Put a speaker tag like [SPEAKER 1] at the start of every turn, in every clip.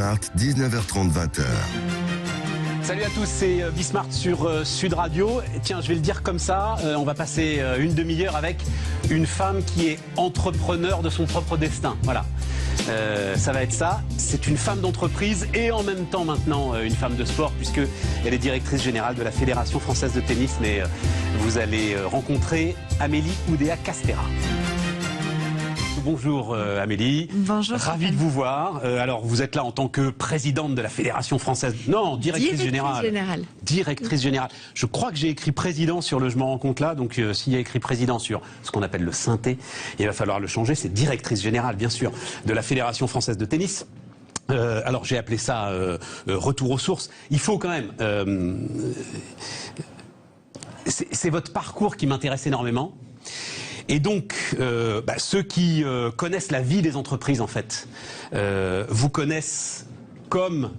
[SPEAKER 1] 19h30, 20h.
[SPEAKER 2] Salut à tous, c'est Bismarck sur Sud Radio. Et tiens, je vais le dire comme ça, on va passer une demi-heure avec une femme qui est entrepreneur de son propre destin. Voilà, ça va être ça. C'est une femme d'entreprise et en même temps maintenant une femme de sport puisqu'elle est directrice générale de la Fédération française de tennis. Mais vous allez rencontrer Amélie Oudéa-Castéra. Bonjour Amélie.
[SPEAKER 3] Bonjour.
[SPEAKER 2] Ravi de vous voir. Alors vous êtes là en tant que présidente de la Fédération française. Non, directrice générale. Directrice générale. Je crois que j'ai écrit président sur le Je m'en rends compte là. Donc s'il y a écrit président sur ce qu'on appelle le synthé, il va falloir le changer. C'est directrice générale, bien sûr, de la Fédération française de tennis. Alors j'ai appelé ça retour aux sources. Il faut quand même. C'est votre parcours qui m'intéresse énormément. Et donc, ceux qui connaissent la vie des entreprises, en fait, vous connaissent comme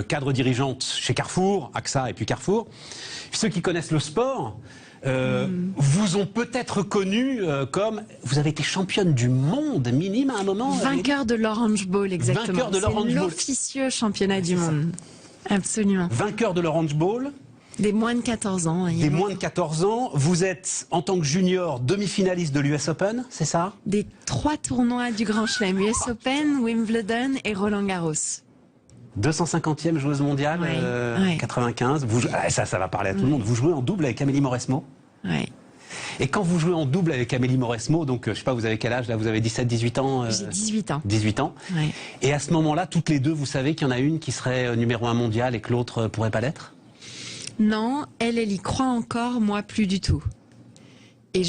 [SPEAKER 2] cadre dirigeante chez Carrefour, AXA et puis Carrefour. Ceux qui connaissent le sport vous ont peut-être connu comme... Vous avez été championne du monde minime à un moment.
[SPEAKER 3] Vainqueur de l'Orange Bowl, exactement.
[SPEAKER 2] Vainqueur de l'Orange Bowl.
[SPEAKER 3] C'est l'officieux championnat du monde. Absolument.
[SPEAKER 2] Vainqueur de l'Orange Bowl.
[SPEAKER 3] Des moins de 14 ans.
[SPEAKER 2] Des moins de 14 ans. Vous êtes, en tant que junior, demi-finaliste de l'US Open, c'est ça?
[SPEAKER 3] Des 3 tournois du Grand Chelem, US Open, Wimbledon et Roland-Garros.
[SPEAKER 2] 250e joueuse mondiale,
[SPEAKER 3] ouais.
[SPEAKER 2] 95. Ça va parler à tout le monde. Vous jouez en double avec Amélie Mauresmo.
[SPEAKER 3] Ouais.
[SPEAKER 2] Et quand vous jouez en double avec Amélie Mauresmo, donc je sais pas, vous avez quel âge là? Vous avez 17, 18 ans
[SPEAKER 3] J'ai 18 ans.
[SPEAKER 2] 18 ans.
[SPEAKER 3] Ouais.
[SPEAKER 2] Et à ce moment-là, toutes les deux, vous savez qu'il y en a une qui serait numéro 1 mondial et que l'autre pourrait pas l'être?
[SPEAKER 3] Non, elle y croit encore, moi plus du tout. Et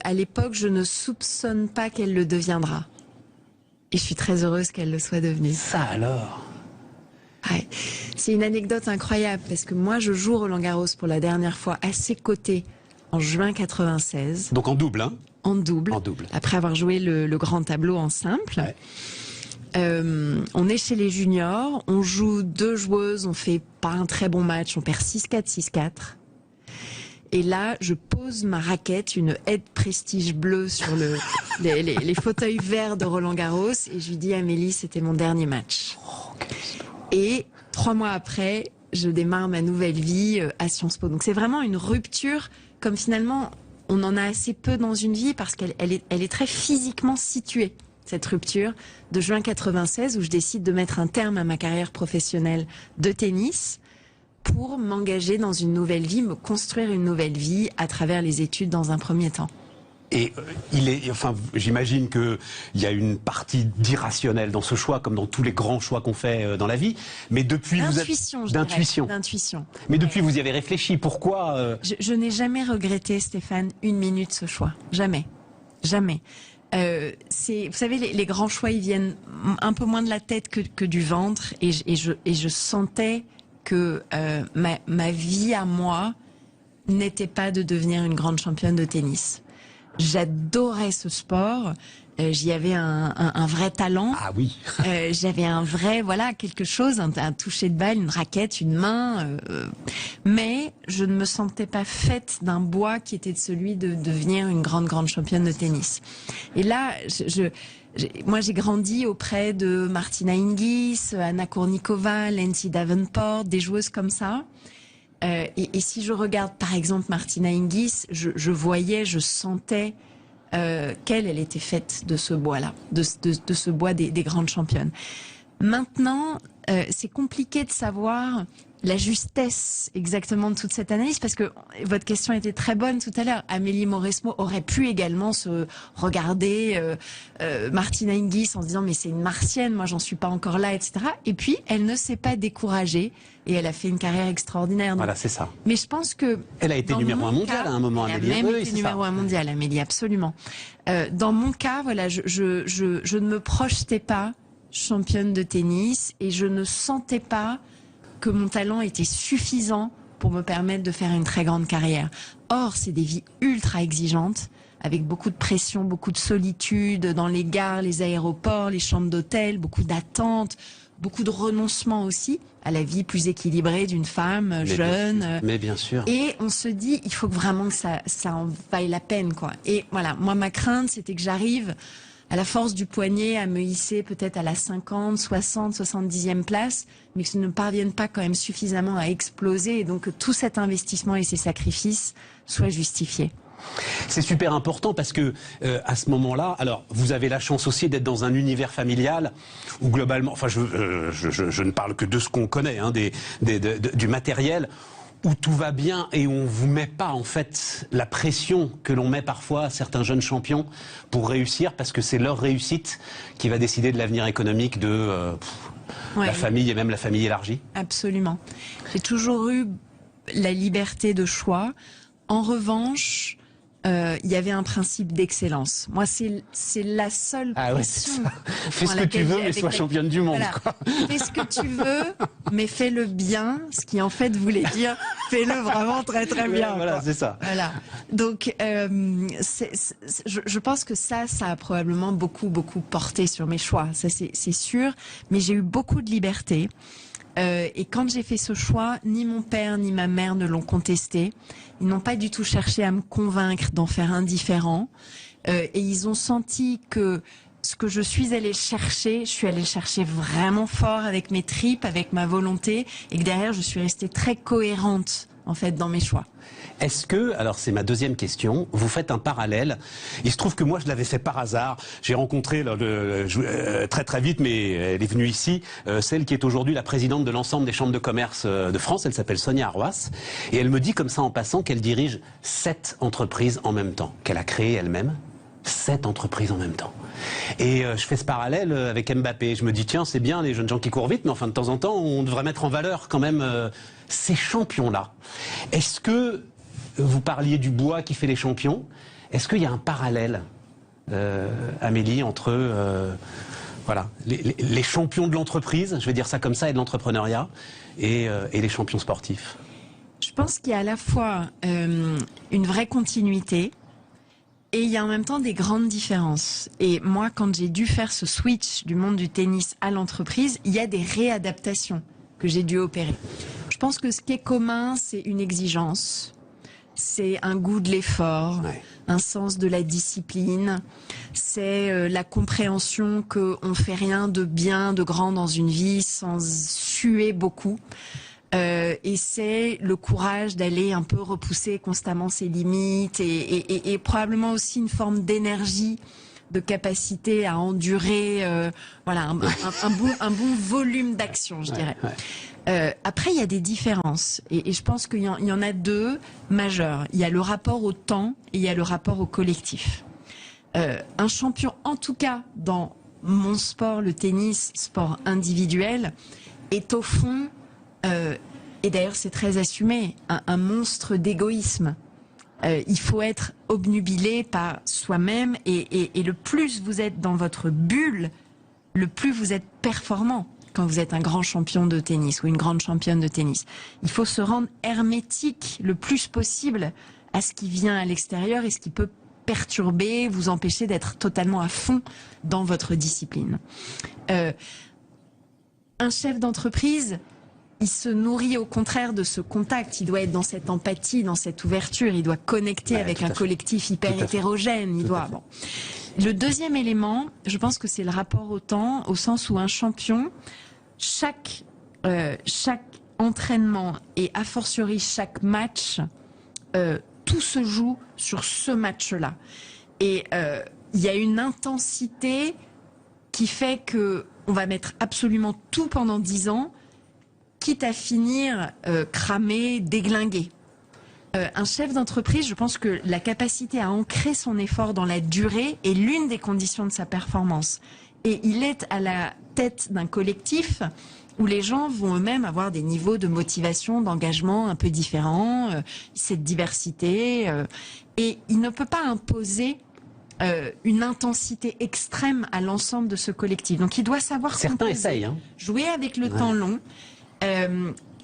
[SPEAKER 3] à l'époque, je ne soupçonne pas qu'elle le deviendra. Et je suis très heureuse qu'elle le soit devenue.
[SPEAKER 2] Ça alors?
[SPEAKER 3] Ouais. C'est une anecdote incroyable parce que moi, je joue Roland-Garros pour la dernière fois à ses côtés en juin 96.
[SPEAKER 2] Donc en double, hein?
[SPEAKER 3] En double.
[SPEAKER 2] En double.
[SPEAKER 3] Après avoir joué le grand tableau en simple.
[SPEAKER 2] Ouais.
[SPEAKER 3] On est chez les juniors, on joue 2 joueuses, on fait pas un très bon match, on perd 6-4, 6-4. Et là, je pose ma raquette, une Head Prestige bleue sur les fauteuils verts de Roland-Garros et je lui dis Amélie, c'était mon dernier match. Et 3 mois après, je démarre ma nouvelle vie à Sciences Po. Donc c'est vraiment une rupture, comme finalement on en a assez peu dans une vie parce qu'elle est très physiquement située. Cette rupture de juin 96 où je décide de mettre un terme à ma carrière professionnelle de tennis pour m'engager dans une nouvelle vie, me construire une nouvelle vie à travers les études dans un premier temps.
[SPEAKER 2] Et j'imagine qu'il y a une partie d'irrationnel dans ce choix, comme dans tous les grands choix qu'on fait dans la vie. Mais depuis,
[SPEAKER 3] D'intuition.
[SPEAKER 2] Mais depuis, vous y avez réfléchi. Pourquoi
[SPEAKER 3] Je n'ai jamais regretté, Stéphane, une minute ce choix. Jamais. Jamais. Vous savez, les grands choix, ils viennent un peu moins de la tête que du ventre, et je sentais que ma vie à moi n'était pas de devenir une grande championne de tennis. J'adorais ce sport. J'y avais un vrai talent.
[SPEAKER 2] Ah oui.
[SPEAKER 3] J'avais un vrai, quelque chose, un toucher de balle, une raquette, une main. Mais je ne me sentais pas faite d'un bois qui était celui de devenir une grande championne de tennis. Et là, moi j'ai grandi auprès de Martina Hingis, Anna Kournikova, Lindsay Davenport, des joueuses comme ça. Et si je regarde par exemple Martina Hingis, je sentais qu'elle était faite de ce bois-là, de ce bois des grandes championnes. Maintenant, c'est compliqué de savoir la justesse exactement de toute cette analyse, parce que votre question était très bonne tout à l'heure. Amélie Mauresmo aurait pu également se regarder Martina Hingis en se disant mais c'est une martienne, moi j'en suis pas encore là, etc. Et puis elle ne s'est pas découragée et elle a fait une carrière extraordinaire. Donc,
[SPEAKER 2] voilà, c'est ça.
[SPEAKER 3] Mais je pense que
[SPEAKER 2] elle a été numéro 1 mondial à un moment.
[SPEAKER 3] Elle a même été numéro 1 mondial, Amélie, absolument. Dans mon cas, voilà, je ne me projetais pas championne de tennis et je ne sentais pas que mon talent était suffisant pour me permettre de faire une très grande carrière. Or, c'est des vies ultra exigeantes, avec beaucoup de pression, beaucoup de solitude dans les gares, les aéroports, les chambres d'hôtel, beaucoup d'attentes, beaucoup de renoncement aussi à la vie plus équilibrée d'une femme jeune.
[SPEAKER 2] Mais bien sûr.
[SPEAKER 3] Et on se dit, il faut vraiment que ça en vaille la peine, quoi. Et voilà, moi, ma crainte, c'était que j'arrive à la force du poignet à me hisser peut-être à la 50, 60, 70e place, mais que je ne parvienne pas quand même suffisamment à exploser et donc que tout cet investissement et ces sacrifices soient justifiés.
[SPEAKER 2] C'est super important parce que à ce moment-là, alors vous avez la chance aussi d'être dans un univers familial où globalement, enfin je ne parle que de ce qu'on connaît, hein, du matériel, où tout va bien et où on vous met pas en fait la pression que l'on met parfois à certains jeunes champions pour réussir, parce que c'est leur réussite qui va décider de l'avenir économique de la famille et même la famille élargie.
[SPEAKER 3] Absolument. J'ai toujours eu la liberté de choix. En revanche, il y avait un principe d'excellence. Moi, c'est la seule pression.
[SPEAKER 2] Fais ce que tu veux, mais sois championne du monde.
[SPEAKER 3] Voilà. Fais ce que tu veux, mais fais-le bien. Ce qui, en fait, voulait dire fais-le vraiment très, très bien.
[SPEAKER 2] Voilà, c'est ça.
[SPEAKER 3] Voilà. Donc, je pense que ça a probablement beaucoup porté sur mes choix. Ça, c'est sûr. Mais j'ai eu beaucoup de liberté. Et quand j'ai fait ce choix, ni mon père ni ma mère ne l'ont contesté. Ils n'ont pas du tout cherché à me convaincre d'en faire un différent. Et ils ont senti que ce que je suis allée chercher, je suis allée le chercher vraiment fort avec mes tripes, avec ma volonté, et que derrière, je suis restée très cohérente, en fait, dans mes choix.
[SPEAKER 2] Est-ce que, alors c'est ma deuxième question, vous faites un parallèle? Il se trouve que moi je l'avais fait par hasard. J'ai rencontré très vite, mais elle est venue ici, celle qui est aujourd'hui la présidente de l'ensemble des chambres de commerce de France. Elle s'appelle Sonia Arroas. Et elle me dit comme ça en passant qu'elle dirige 7 entreprises en même temps, qu'elle a créées elle-même. 7 entreprises en même temps. Et je fais ce parallèle avec Mbappé. Je me dis, tiens, c'est bien les jeunes gens qui courent vite, mais enfin de temps en temps, on devrait mettre en valeur quand même ces champions-là. Est-ce que vous parliez du bois qui fait les champions? Est-ce qu'il y a un parallèle, Amélie, entre voilà, les champions de l'entreprise, je vais dire ça comme ça, et de l'entrepreneuriat, et les champions sportifs?
[SPEAKER 3] Je pense qu'il y a à la fois une vraie continuité, et il y a en même temps des grandes différences. Et moi, quand j'ai dû faire ce switch du monde du tennis à l'entreprise, il y a des réadaptations que j'ai dû opérer. Je pense que ce qui est commun, c'est une exigence, c'est un goût de l'effort, un sens de la discipline, c'est la compréhension qu'on ne fait rien de bien, de grand dans une vie sans suer beaucoup. Et c'est le courage d'aller un peu repousser constamment ses limites et probablement aussi une forme d'énergie, de capacité à endurer voilà, un bon volume d'action, je dirais. Après, il y a des différences et je pense qu'il y en a deux majeures. Il y a le rapport au temps et il y a le rapport au collectif. Un champion, en tout cas dans mon sport, le tennis, sport individuel, est au fond... et d'ailleurs c'est très assumé, un monstre d'égoïsme. Il faut être obnubilé par soi-même et le plus vous êtes dans votre bulle, le plus vous êtes performant quand vous êtes un grand champion de tennis ou une grande championne de tennis. Il faut se rendre hermétique le plus possible à ce qui vient à l'extérieur et ce qui peut perturber, vous empêcher d'être totalement à fond dans votre discipline. Un chef d'entreprise... il se nourrit au contraire de ce contact, il doit être dans cette empathie, dans cette ouverture, il doit connecter avec un collectif hyper hétérogène. Bon. Le deuxième élément, je pense que c'est le rapport au temps, au sens où un champion, chaque entraînement et a fortiori chaque match, tout se joue sur ce match-là. Et il y a une intensité qui fait que on va mettre absolument tout pendant 10 ans, quitte à finir cramé, déglingué. Un chef d'entreprise, je pense que la capacité à ancrer son effort dans la durée est l'une des conditions de sa performance. Et il est à la tête d'un collectif où les gens vont eux-mêmes avoir des niveaux de motivation, d'engagement un peu différents, cette diversité. Et il ne peut pas imposer une intensité extrême à l'ensemble de ce collectif. Donc il doit savoir
[SPEAKER 2] certains essayent, hein.
[SPEAKER 3] Jouer avec le temps long.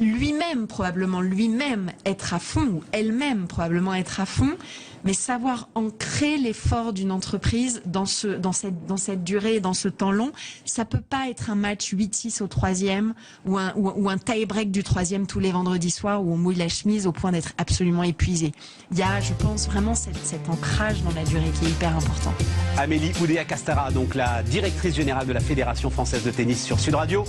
[SPEAKER 3] lui-même, probablement lui-même être à fond, ou elle-même probablement être à fond, mais savoir ancrer l'effort d'une entreprise dans cette durée, dans ce temps long. Ça peut pas être un match 8-6 au troisième ou un tie-break du troisième tous les vendredis soirs où on mouille la chemise au point d'être absolument épuisé. Il y a, je pense, vraiment cet ancrage dans la durée qui est hyper important.
[SPEAKER 2] Amélie Oudéa-Castéra, donc la directrice générale de la Fédération française de tennis sur Sud Radio.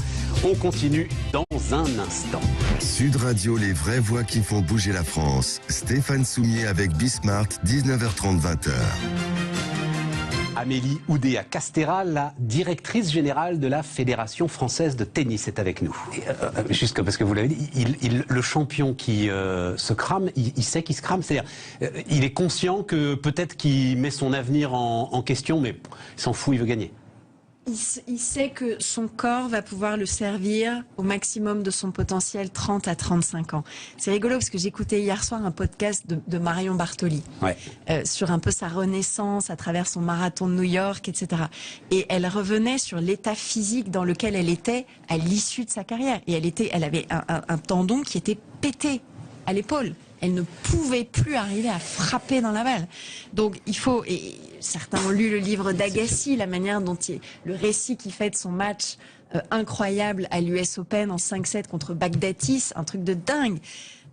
[SPEAKER 2] On continue dans un instant.
[SPEAKER 1] Sud Radio, les vraies voix qui font bouger la France. Stéphane Soumier avec Bismart, 19h30, 20h.
[SPEAKER 2] Amélie Oudéa-Castéra, la directrice générale de la Fédération française de tennis, est avec nous. Juste parce que vous l'avez dit, le champion qui se crame, il sait qu'il se crame. C'est-à-dire, il est conscient que peut-être qu'il met son avenir en question, mais il s'en fout, il veut gagner.
[SPEAKER 3] Il sait que son corps va pouvoir le servir au maximum de son potentiel 30 à 35 ans. C'est rigolo parce que j'écoutais hier soir un podcast de Marion Bartoli sur un peu sa renaissance à travers son marathon de New York, etc. Et elle revenait sur l'état physique dans lequel elle était à l'issue de sa carrière. Et elle avait un tendon qui était pété à l'épaule. Elle ne pouvait plus arriver à frapper dans la balle. Donc il faut, et certains ont lu le livre d'Agassi, la manière dont le récit qu'il fait de son match incroyable à l'US Open en 5-7 contre Baghdatis, un truc de dingue.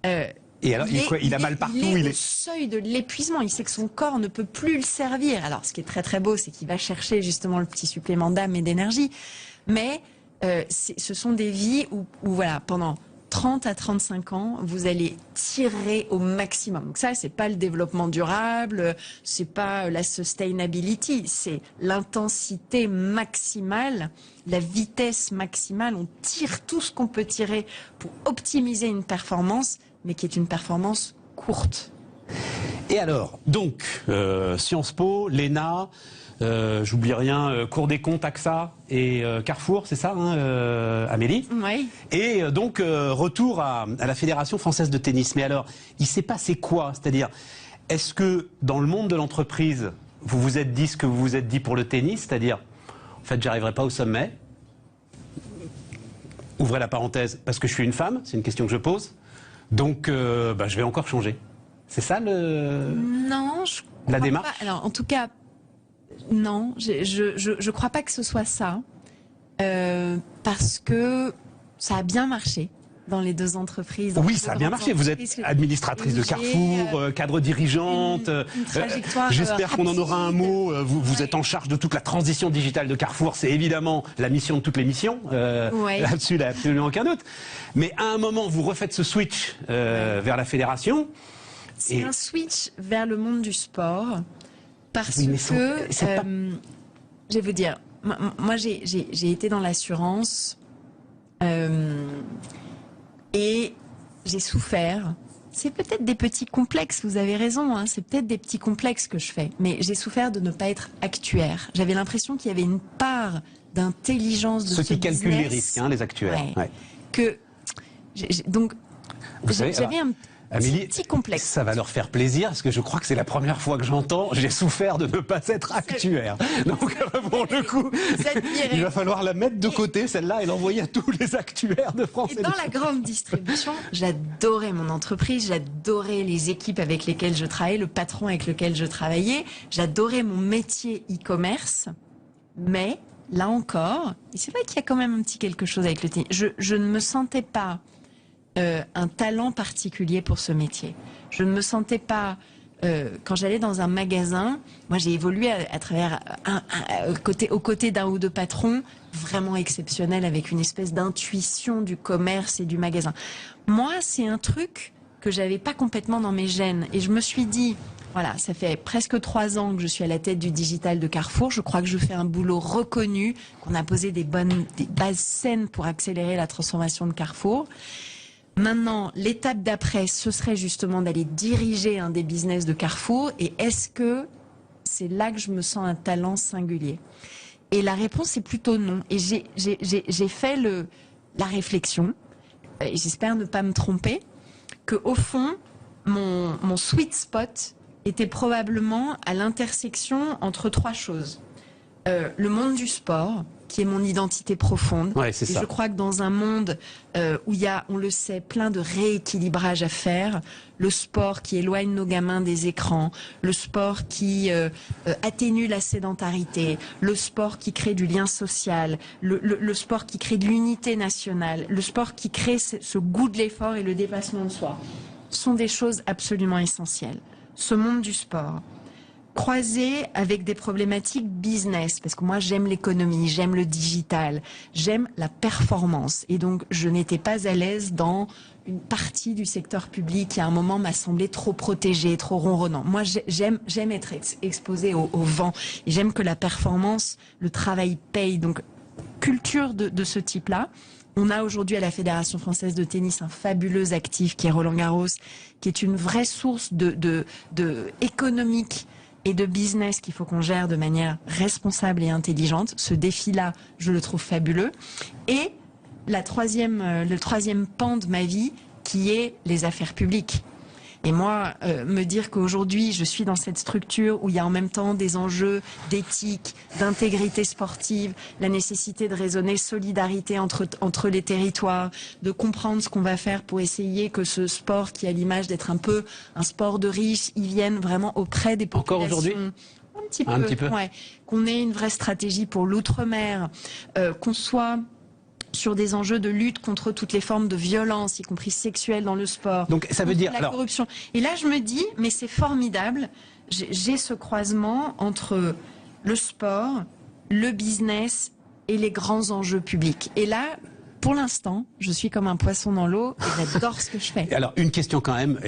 [SPEAKER 2] Et alors, il a mal partout.
[SPEAKER 3] Il est au seuil de l'épuisement. Il sait que son corps ne peut plus le servir. Alors, ce qui est très très beau, c'est qu'il va chercher justement le petit supplément d'âme et d'énergie. Mais ce sont des vies où voilà, pendant 30 à 35 ans, vous allez tirer au maximum. Donc ça, c'est pas le développement durable, c'est pas la sustainability, c'est l'intensité maximale, la vitesse maximale. On tire tout ce qu'on peut tirer pour optimiser une performance, mais qui est une performance courte.
[SPEAKER 2] Et alors, donc, Sciences Po, l'ENA, j'oublie rien, Cour des comptes, AXA et Carrefour, c'est ça, hein, Amélie?
[SPEAKER 3] Oui.
[SPEAKER 2] Et donc, retour à la Fédération française de tennis. Mais alors, il s'est passé quoi? C'est-à-dire, est-ce que dans le monde de l'entreprise, vous vous êtes dit ce que vous vous êtes dit pour le tennis? C'est-à-dire, en fait, j'arriverai pas au sommet. Ouvrez la parenthèse, parce que je suis une femme, c'est une question que je pose. Donc, je vais encore changer. C'est ça
[SPEAKER 3] Non,
[SPEAKER 2] la démarche?
[SPEAKER 3] Pas. Alors, en tout cas, non, je crois pas que ce soit ça, parce que ça a bien marché dans les deux entreprises.
[SPEAKER 2] Oui, ça a bien marché. Vous êtes administratrice de Carrefour, cadre dirigeante.
[SPEAKER 3] Une trajectoire.
[SPEAKER 2] J'espère qu'on en aura un mot. Vous êtes en charge de toute la transition digitale de Carrefour. C'est évidemment la mission de toutes les missions. Là-dessus, il n'y a absolument aucun doute. Mais à un moment, vous refaites ce switch vers la fédération.
[SPEAKER 3] C'est un switch vers le monde du sport. Parce que, je vais vous dire, moi j'ai été dans l'assurance et j'ai souffert. C'est peut-être des petits complexes, vous avez raison, hein, c'est peut-être des petits complexes que je fais, mais j'ai souffert de ne pas être actuaire. J'avais l'impression qu'il y avait une part d'intelligence de ce
[SPEAKER 2] qui
[SPEAKER 3] business,
[SPEAKER 2] calculent les risques, hein, les actuaires.
[SPEAKER 3] Donc, j'avais un
[SPEAKER 2] Amélie,
[SPEAKER 3] petit complexe.
[SPEAKER 2] Ça va leur faire plaisir, parce que je crois que c'est la première fois que j'entends « j'ai souffert de ne pas être actuaire ». Donc, pour le coup, il va falloir la mettre de côté, celle-là, et l'envoyer à tous les actuaires de France.
[SPEAKER 3] Et dans la grande distribution, j'adorais mon entreprise, j'adorais les équipes avec lesquelles je travaillais, le patron avec lequel je travaillais, j'adorais mon métier e-commerce, mais là encore, et c'est vrai qu'il y a quand même un petit quelque chose avec le tennis, je ne me sentais pas un talent particulier pour ce métier. Je ne me sentais pas, quand j'allais dans un magasin, moi j'ai évolué à travers aux côtés d'un ou deux patrons vraiment exceptionnels avec une espèce d'intuition du commerce et du magasin. Moi, c'est un truc que j'avais pas complètement dans mes gènes et je me suis dit, voilà, ça fait presque 3 ans que je suis à la tête du digital de Carrefour. Je crois que je fais un boulot reconnu, qu'on a posé des bases saines pour accélérer la transformation de Carrefour. Maintenant, l'étape d'après, ce serait justement d'aller diriger un des business de Carrefour. Et est-ce que c'est là que je me sens un talent singulier? Et la réponse est plutôt non. Et j'ai fait la réflexion, et j'espère ne pas me tromper, qu'au fond, mon sweet spot était probablement à l'intersection entre 3 choses. Le monde du sport, qui est mon identité profonde.
[SPEAKER 2] Ouais, c'est
[SPEAKER 3] et
[SPEAKER 2] ça.
[SPEAKER 3] je crois que dans un monde où il y a, on le sait, plein de rééquilibrage à faire, le sport qui éloigne nos gamins des écrans, le sport qui atténue la sédentarité, le sport qui crée du lien social, le sport qui crée de l'unité nationale, le sport qui crée ce goût de l'effort et le dépassement de soi, sont des choses absolument essentielles. Ce monde du sport, croisé avec des problématiques business, parce que moi j'aime l'économie, j'aime le digital, j'aime la performance. Et donc je n'étais pas à l'aise dans une partie du secteur public qui à un moment m'a semblé trop protégé, trop ronronnant. Moi j'aime être exposé au vent, et j'aime que la performance, le travail paye. Donc culture de ce type-là. On a aujourd'hui à la Fédération française de tennis un fabuleux actif qui est Roland Garros, qui est une vraie source de économique et de business qu'il faut qu'on gère de manière responsable et intelligente. Ce défi-là, je le trouve fabuleux. Et le troisième pan de ma vie, qui est les affaires publiques. Et moi, me dire qu'aujourd'hui, je suis dans cette structure où il y a en même temps des enjeux d'éthique, d'intégrité sportive, la nécessité de raisonner solidarité entre les territoires, de comprendre ce qu'on va faire pour essayer que ce sport qui a l'image d'être un peu un sport de riches, il vienne vraiment auprès des populations.
[SPEAKER 2] Encore aujourd'hui ?
[SPEAKER 3] Un petit peu. Ouais. Qu'on ait une vraie stratégie pour l'outre-mer, qu'on soit sur des enjeux de lutte contre toutes les formes de violence, y compris sexuelles dans le sport.
[SPEAKER 2] Donc ça veut dire
[SPEAKER 3] la corruption. Et là, je me dis, mais c'est formidable. J'ai ce croisement entre le sport, le business et les grands enjeux publics. Et là, pour l'instant, je suis comme un poisson dans l'eau et j'adore ce que je fais.
[SPEAKER 2] Alors, une question quand même,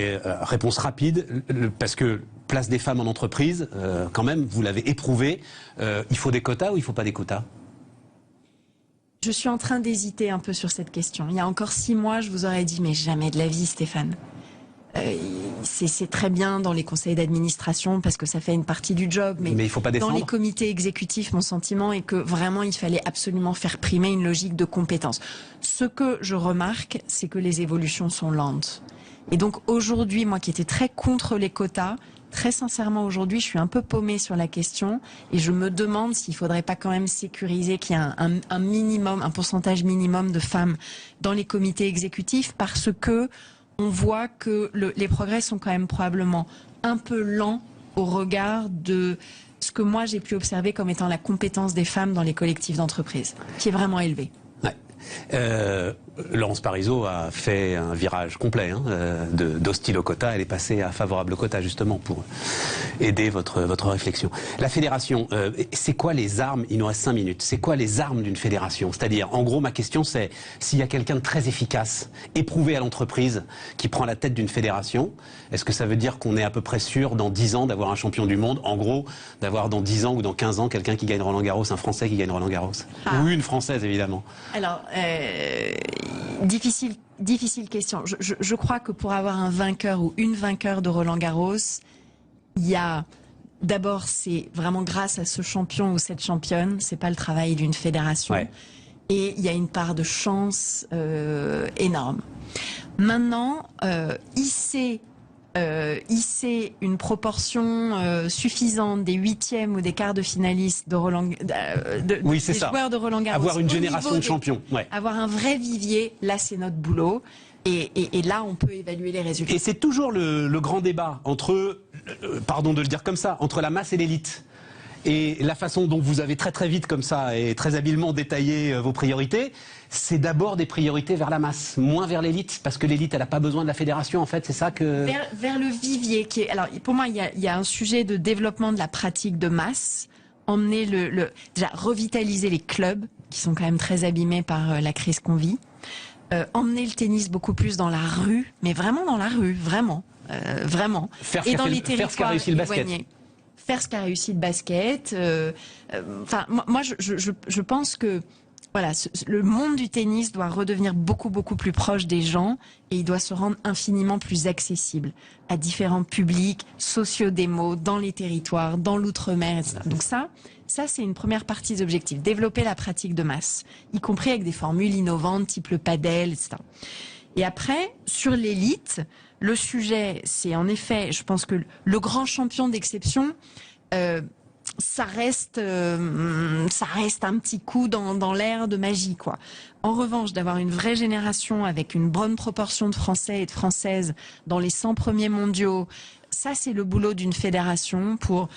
[SPEAKER 2] réponse rapide, parce que place des femmes en entreprise, quand même, vous l'avez éprouvé, il faut des quotas ou il ne faut pas des quotas ?
[SPEAKER 3] Je suis en train d'hésiter un peu sur cette question. Il y a encore 6 mois, je vous aurais dit, mais jamais de la vie, Stéphane. C'est très bien dans les conseils d'administration parce que ça fait une partie du job, mais
[SPEAKER 2] il faut pas défendre.
[SPEAKER 3] Dans les comités exécutifs, mon sentiment est que vraiment il fallait absolument faire primer une logique de compétence. Ce que je remarque, c'est que les évolutions sont lentes. Et donc aujourd'hui, moi qui étais très contre les quotas, très sincèrement aujourd'hui, je suis un peu paumée sur la question et je me demande s'il faudrait pas quand même sécuriser qu'il y ait un minimum, un pourcentage minimum de femmes dans les comités exécutifs parce que on voit que les progrès sont quand même probablement un peu lents au regard de ce que moi j'ai pu observer comme étant la compétence des femmes dans les collectifs d'entreprise, qui est vraiment élevée.
[SPEAKER 2] Ouais. Laurence Parisot a fait un virage complet d'hostile au quota. Elle est passée à favorable au quota justement pour aider votre réflexion. La fédération, c'est quoi les armes? Il nous reste 5 minutes. C'est quoi les armes d'une fédération? C'est-à-dire, en gros, ma question c'est s'il y a quelqu'un de très efficace, éprouvé à l'entreprise, qui prend la tête d'une fédération, est-ce que ça veut dire qu'on est à peu près sûr dans 10 ans d'avoir un champion du monde? En gros, d'avoir dans 10 ans ou dans 15 ans quelqu'un qui gagne Roland Garros, un Français qui gagne Roland Garros? Ou une Française évidemment.
[SPEAKER 3] Alors, difficile question. Je crois que pour avoir un vainqueur ou une vainqueur de Roland Garros, il y a d'abord, c'est vraiment grâce à ce champion ou cette championne, c'est pas le travail d'une fédération. Ouais. Et il y a une part de chance énorme. Maintenant, hisser une proportion suffisante des 8e ou des quarts de finalistes de Roland,
[SPEAKER 2] oui,
[SPEAKER 3] des joueurs de Roland Garros.
[SPEAKER 2] Avoir une génération de champions. Ouais.
[SPEAKER 3] Avoir un vrai vivier, là c'est notre boulot. Et là, on peut évaluer les résultats.
[SPEAKER 2] Et c'est toujours le grand débat entre, pardon de le dire comme ça, entre la masse et l'élite. Et la façon dont vous avez très vite comme ça et très habilement détaillé vos priorités, c'est d'abord des priorités vers la masse, moins vers l'élite, parce que l'élite, elle n'a pas besoin de la fédération, en fait, c'est ça que...
[SPEAKER 3] Vers le vivier, qui est... Alors, pour moi, il y a un sujet de développement de la pratique de masse, emmener déjà, revitaliser les clubs, qui sont quand même très abîmés par la crise qu'on vit, emmener le tennis beaucoup plus dans la rue, mais vraiment dans la rue, vraiment.
[SPEAKER 2] Et dans les territoires, faire ce qu'a réussi le basket.
[SPEAKER 3] Faire ce qu'a réussi le basket. Enfin, moi, je pense que voilà, le monde du tennis doit redevenir beaucoup plus proche des gens et il doit se rendre infiniment plus accessible à différents publics, socio-démos, dans les territoires, dans l'outre-mer, etc. Donc ça c'est une première partie des objectifs. Développer la pratique de masse, y compris avec des formules innovantes, type le padel, etc. Et après, sur l'élite, le sujet, c'est en effet, je pense que le grand champion d'exception, ça reste un petit coup dans l'air de magie, quoi. En revanche, d'avoir une vraie génération avec une bonne proportion de Français et de Françaises dans les 100 premiers mondiaux, ça, c'est le boulot d'une fédération pour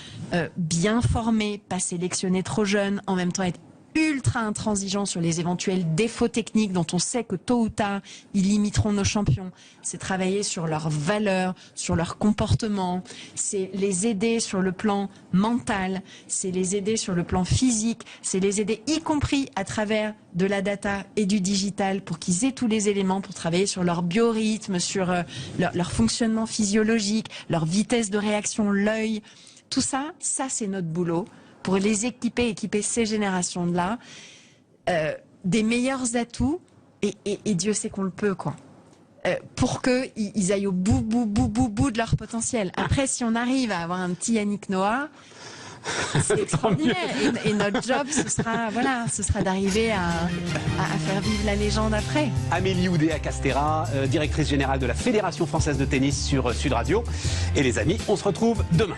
[SPEAKER 3] bien former, pas sélectionner trop jeunes, en même temps être ultra intransigeant sur les éventuels défauts techniques dont on sait que tôt ou tard, ils limiteront nos champions. C'est travailler sur leurs valeurs, sur leur comportement, c'est les aider sur le plan mental, c'est les aider sur le plan physique, c'est les aider y compris à travers de la data et du digital pour qu'ils aient tous les éléments pour travailler sur leur biorhythme, sur leur fonctionnement physiologique, leur vitesse de réaction, l'œil. Tout ça, c'est notre boulot. Pour les équiper ces générations-là, des meilleurs atouts, et Dieu sait qu'on le peut, quoi. Pour qu'ils aillent au bout de leur potentiel. Après, si on arrive à avoir un petit Yannick Noah, c'est extraordinaire. Et notre job, ce sera d'arriver à faire vivre la légende après.
[SPEAKER 2] Amélie Oudéa-Castéra, directrice générale de la Fédération française de tennis sur Sud Radio. Et les amis, on se retrouve demain.